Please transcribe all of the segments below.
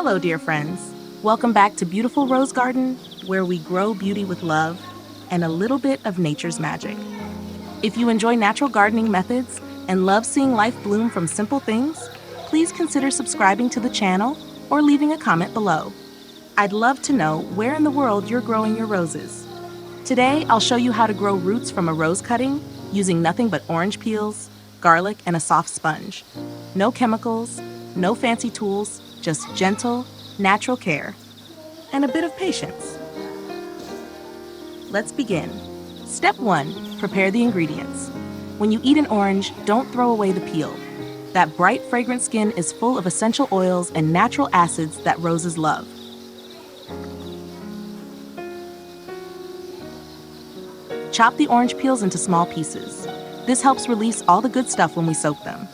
Hello, dear friends. Welcome back to Beautiful Rose Garden, where we grow beauty with love and a little bit of nature's magic. If you enjoy natural gardening methods and love seeing life bloom from simple things, please consider subscribing to the channel or leaving a comment below. I'd love to know where in the world you're growing your roses. Today, I'll show you how to grow roots from a rose cutting using nothing but orange peels, garlic, and a soft sponge. No chemicals, no fancy tools, just gentle, natural care, and a bit of patience. Let's begin. Step 1. Prepare the ingredients. When you eat an orange, don't throw away the peel. That bright, fragrant skin is full of essential oils and natural acids that roses love. Chop the orange peels into small pieces. This helps release all the good stuff when we soak them.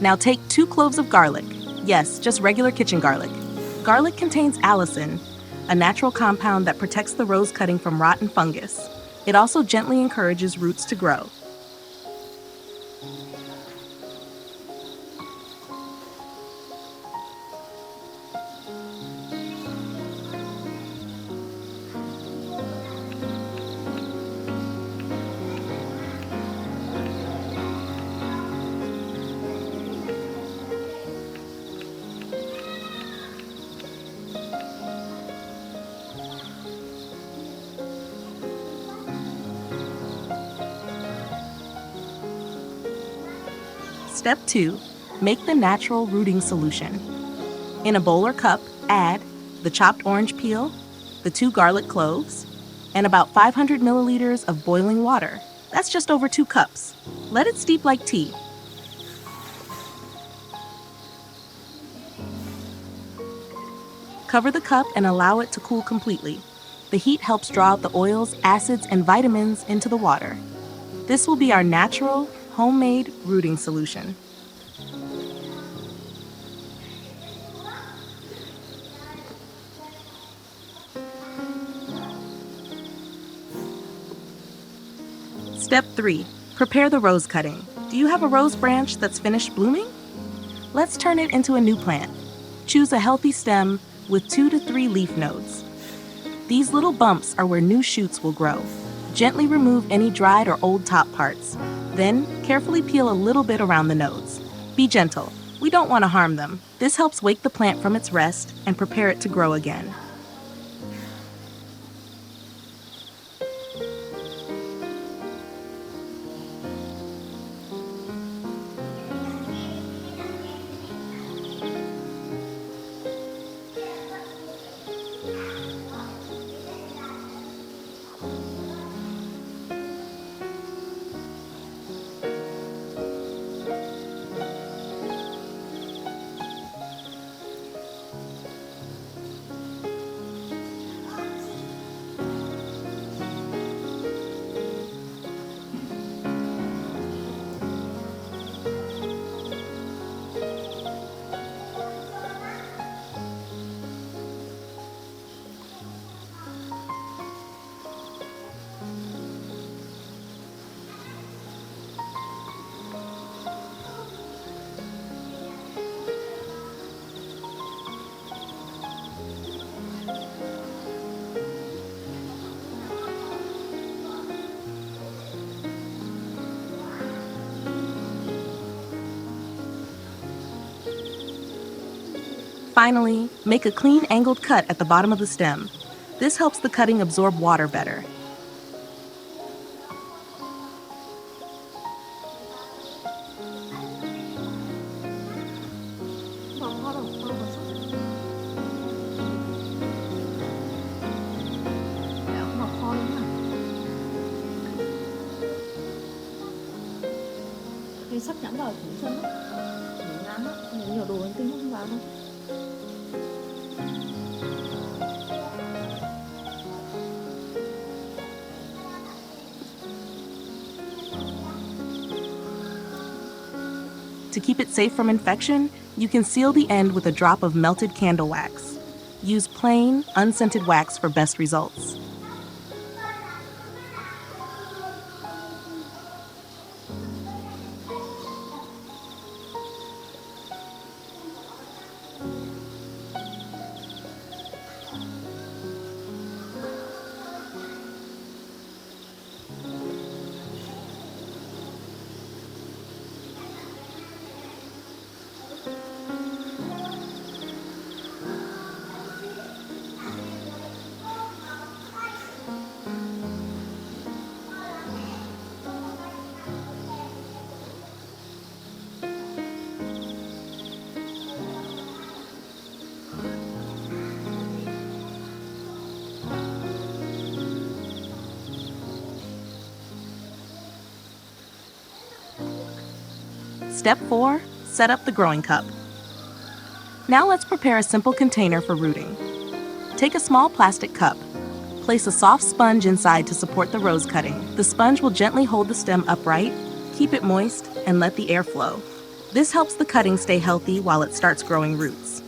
Now take 2 cloves of garlic. Yes, just regular kitchen garlic. Garlic contains allicin, a natural compound that protects the rose cutting from rot and fungus. It also gently encourages roots to grow. Step 2. Make the natural rooting solution. In a bowl or cup, add the chopped orange peel, the 2 garlic cloves, and about 500 milliliters of boiling water. That's just over 2 cups. Let it steep like tea. Cover the cup and allow it to cool completely. The heat helps draw out the oils, acids, and vitamins into the water. This will be our natural, homemade rooting solution. Step 3. Prepare the rose cutting. Do you have a rose branch that's finished blooming? Let's turn it into a new plant. Choose a healthy stem with 2 to 3 leaf nodes. These little bumps are where new shoots will grow. Gently remove any dried or old top parts. Then, carefully peel a little bit around the nodes. Be gentle. We don't want to harm them. This helps wake the plant from its rest and prepare it to grow again. Finally, make a clean angled cut at the bottom of the stem. This helps the cutting absorb water better. sắp nhãng vào phủ chân đó. Ngán á, nhiều đồ linh tinh không vào đâu. To keep it safe from infection, you can seal the end with a drop of melted candle wax. Use plain, unscented wax for best results. Step 4. Set up the growing cup. Now let's prepare a simple container for rooting. Take a small plastic cup. Place a soft sponge inside to support the rose cutting. The sponge will gently hold the stem upright, keep it moist, and let the air flow. This helps the cutting stay healthy while it starts growing roots.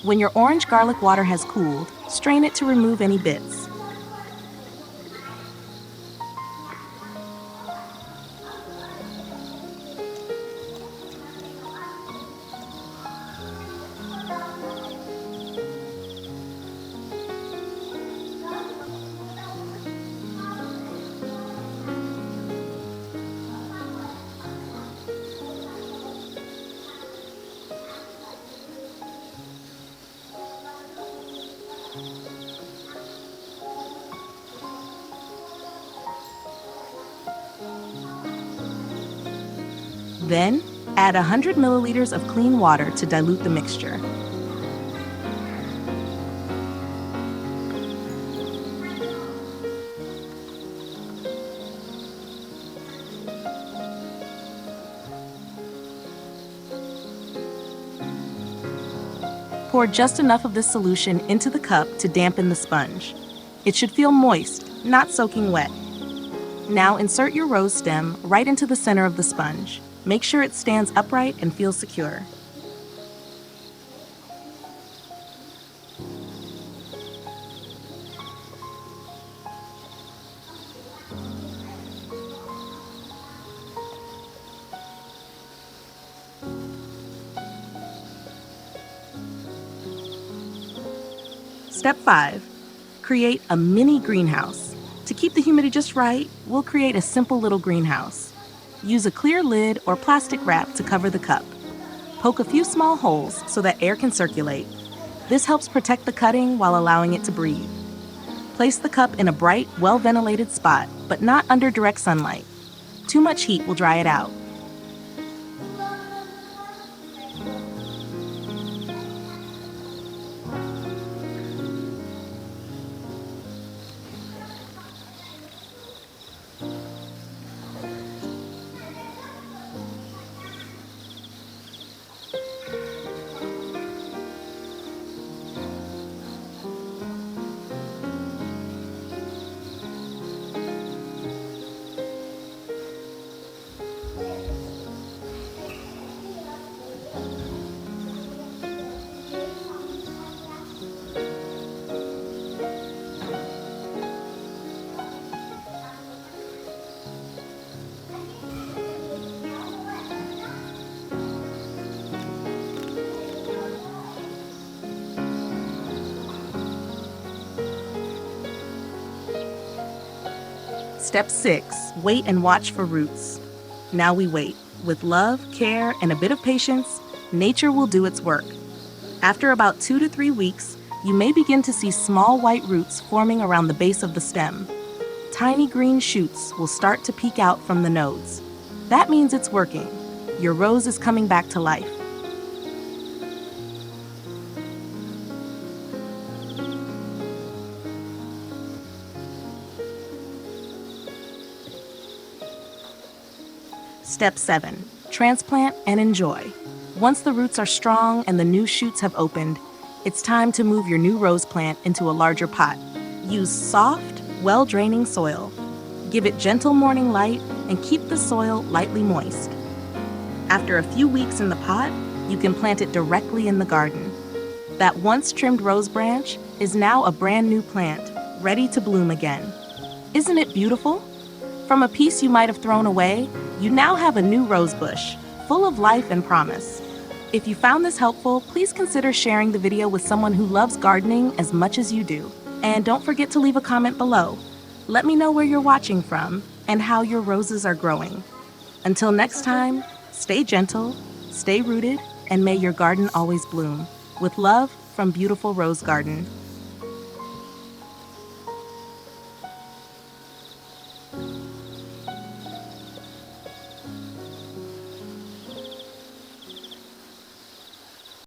When your orange garlic water has cooled, strain it to remove any bits. Then, add 100 milliliters of clean water to dilute the mixture. Pour just enough of this solution into the cup to dampen the sponge. It should feel moist, not soaking wet. Now insert your rose stem right into the center of the sponge. Make sure it stands upright and feels secure. Step 5. Create a mini greenhouse. To keep the humidity just right, we'll create a simple little greenhouse. Use a clear lid or plastic wrap to cover the cup. Poke a few small holes so that air can circulate. This helps protect the cutting while allowing it to breathe. Place the cup in a bright, well-ventilated spot, but not under direct sunlight. Too much heat will dry it out. Step 6. Wait and watch for roots. Now we wait. With love, care, and a bit of patience, nature will do its work. After about 2 to 3 weeks, you may begin to see small white roots forming around the base of the stem. Tiny green shoots will start to peek out from the nodes. That means it's working. Your rose is coming back to life. Step 7. Transplant and enjoy. Once the roots are strong and the new shoots have opened, it's time to move your new rose plant into a larger pot. Use soft, well-draining soil. Give it gentle morning light and keep the soil lightly moist. After a few weeks in the pot, you can plant it directly in the garden. That once trimmed rose branch is now a brand new plant, ready to bloom again. Isn't it beautiful? From a piece you might have thrown away, you now have a new rose bush, full of life and promise. If you found this helpful, please consider sharing the video with someone who loves gardening as much as you do. And don't forget to leave a comment below. Let me know where you're watching from and how your roses are growing. Until next time, stay gentle, stay rooted, and may your garden always bloom. With love from Beautiful Rose Garden.